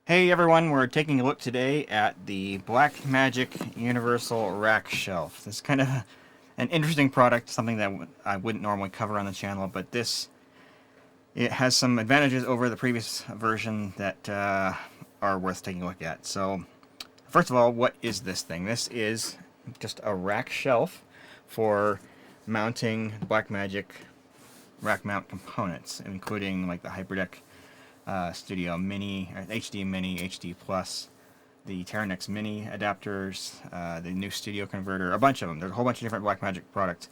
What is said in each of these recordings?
Hey everyone, we're taking a look today at the Blackmagic Universal Rack Shelf. This is kind of an interesting product, something that I wouldn't normally cover on the channel, but it has some advantages over the previous version that are worth taking a look at. So, first of all, what is this thing? This is just a rack shelf for mounting Blackmagic rack mount components, including like the HyperDeck Studio Mini, HD Mini, HD Plus, the Terranex Mini adapters, the new Studio converter, a bunch of them. There's a whole bunch of different Blackmagic products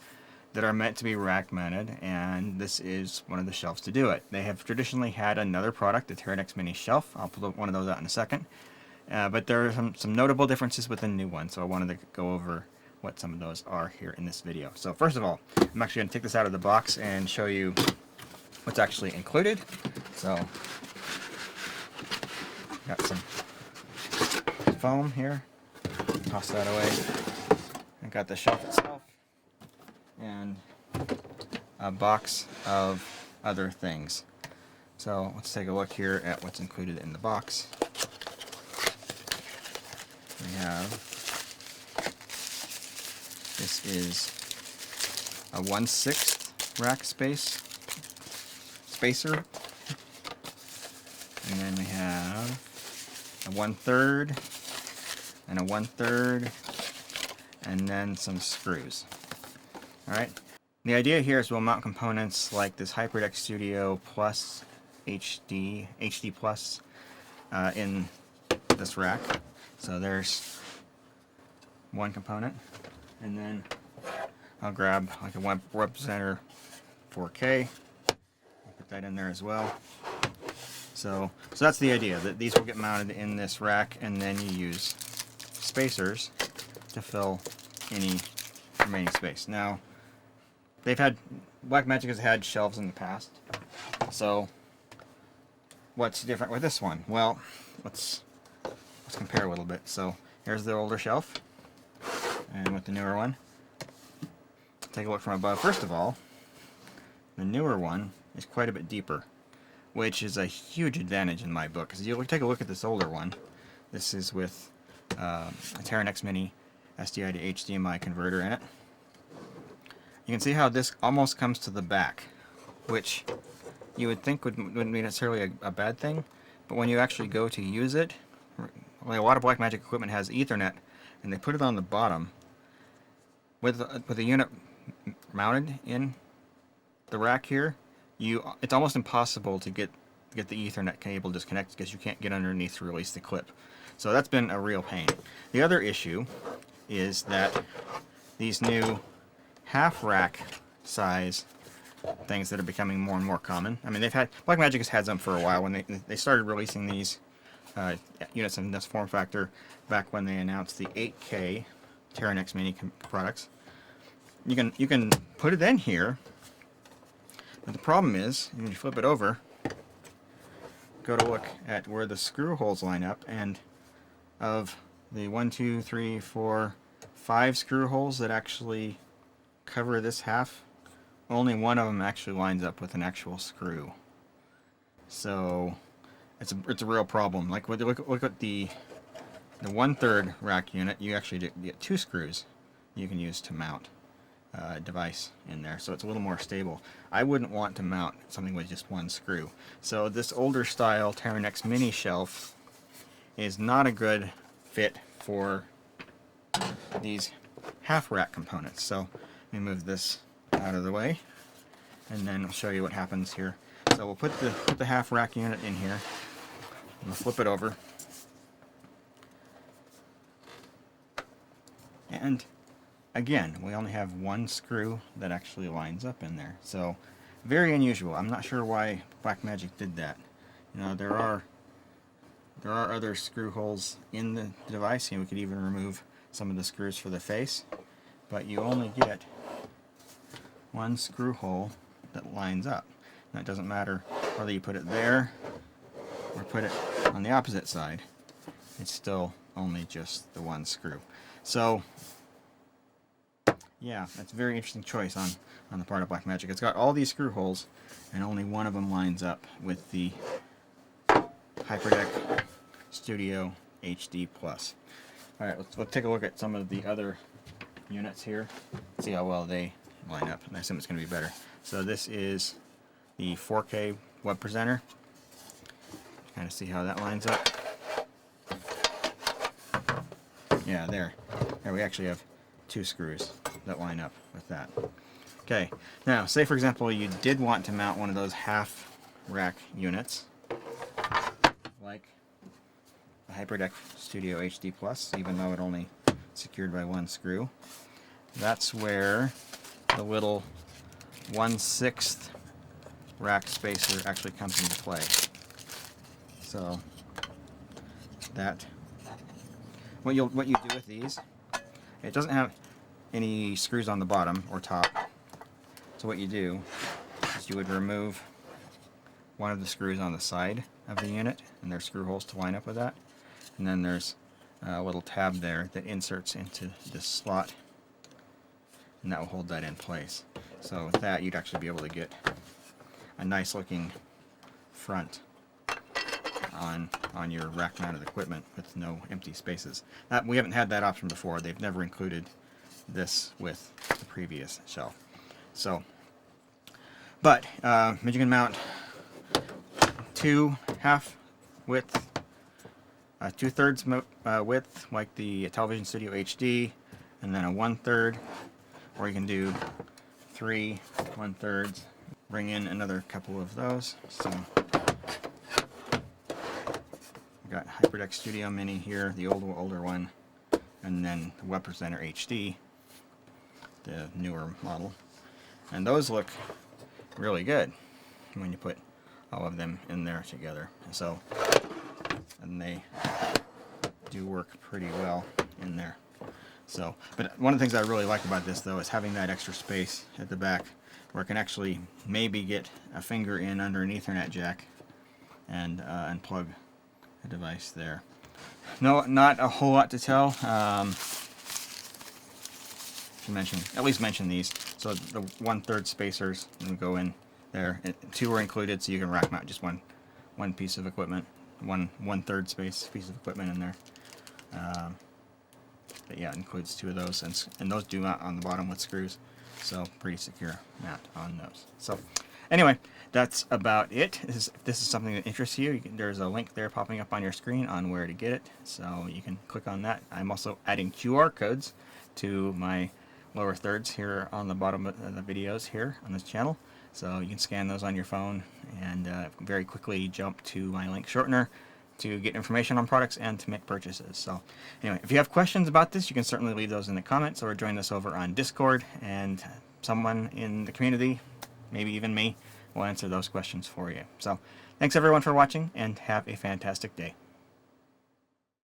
that are meant to be rack mounted, and this is one of the shelves to do it. They have traditionally had another product, the Terranex Mini shelf. I'll put one of those out in a second. But there are some notable differences with the new one, so I wanted to go over what some of those are here in this video. So first of all, I'm actually going to take this out of the box and show you what's actually included. So got some foam here, toss that away. I got the shelf itself and a box of other things. So let's take a look here at what's included in the box. We have, this is a 1/6 rack spacer, and then we have a 1/3 and a 1/3, and then some screws. Alright, the idea here is we'll mount components like this HyperDeck Studio Plus HD Plus in this rack. So there's one component, and then I'll grab like a Web Center 4K, put that in there as well. So that's the idea, that these will get mounted in this rack, and then you use spacers to fill any remaining space. Now, Blackmagic has had shelves in the past, so what's different with this one? Well, let's compare a little bit. So here's the older shelf, and with the newer one. Take a look from above. First of all, the newer one is quite a bit deeper, which is a huge advantage in my book. Because you take a look at this older one. This is with a Terranex Mini SDI to HDMI converter in it. You can see how this almost comes to the back, which you would think wouldn't be necessarily a bad thing, but when you actually go to use it, like a lot of Blackmagic equipment has Ethernet, and they put it on the bottom. With the unit mounted in the rack here, it's almost impossible to get the Ethernet cable disconnected because you can't get underneath to release the clip. So that's been a real pain. The other issue is that these new half rack size things that are becoming more and more common. I mean, Blackmagic has had them for a while. When they started releasing these units in this form factor back when they announced the 8K Terranex Mini products. You can put it in here. But the problem is, when you flip it over, go to look at where the screw holes line up, and of the 1, 2, 3, 4, 5 screw holes that actually cover this half, only one of them actually lines up with an actual screw. So it's a real problem. Like look at the 1/3 rack unit. You actually get 2 screws you can use to mount device in there, so it's a little more stable. I wouldn't want to mount something with just one screw. So this older style Terranex Mini shelf is not a good fit for these half rack components. So let me move this out of the way, and then I'll show you what happens here. So we'll put the half rack unit in here. I'm gonna flip it over, and again, we only have one screw that actually lines up in there. So very unusual. I'm not sure why Blackmagic did that. You know, there are other screw holes in the device, and we could even remove some of the screws for the face, but you only get one screw hole that lines up. Now, it doesn't matter whether you put it there or put it on the opposite side. It's still only just the one screw. So yeah, that's a very interesting choice on the part of Blackmagic. It's got all these screw holes, and only one of them lines up with the HyperDeck Studio HD Plus. All right, let's take a look at some of the other units here. See how well they line up. And I assume it's going to be better. So this is the 4K web presenter. Kind of see how that lines up. Yeah, there we actually have 2 screws that line up with that. Okay, now say for example you did want to mount one of those half rack units, like the HyperDeck Studio HD Plus, even though it only secured by 1 screw. That's where the little 1/6 rack spacer actually comes into play. So that what you do with these, it doesn't have any screws on the bottom or top. So what you do is you would remove one of the screws on the side of the unit, and there's screw holes to line up with that. And then there's a little tab there that inserts into this slot, and that will hold that in place. So with that, you'd actually be able to get a nice looking front on your rack mounted equipment with no empty spaces. We haven't had that option before. They've never included this with the previous shelf. So, but you can mount 2 half width, 2/3 width like the Television Studio HD, and then a 1/3, or you can do 3 1/3. Bring in another couple of those. So we've got HyperDeck Studio Mini here, the older one, and then the Web Presenter HD, the newer model. And those look really good when you put all of them in there together. So, and they do work pretty well in there. So, but one of the things I really like about this though is having that extra space at the back where it can actually maybe get a finger in under an Ethernet jack and plug a device there. No, not a whole lot to tell. At least mention these. So the 1/3 spacers and go in there. 2 are included, so you can rack mount just one piece of equipment, 1/3 piece of equipment in there. But yeah, it includes 2 of those, and those do mount on the bottom with screws, so pretty secure mount on those. So anyway, that's about it. If this is something that interests you, there's a link there popping up on your screen on where to get it, so you can click on that. I'm also adding QR codes to my lower thirds here on the bottom of the videos here on this channel, so you can scan those on your phone and very quickly jump to my link shortener to get information on products and to make purchases. So anyway, if you have questions about this, you can certainly leave those in the comments or join us over on Discord, and someone in the community, maybe even me, will answer those questions for you. So thanks everyone for watching, and have a fantastic day.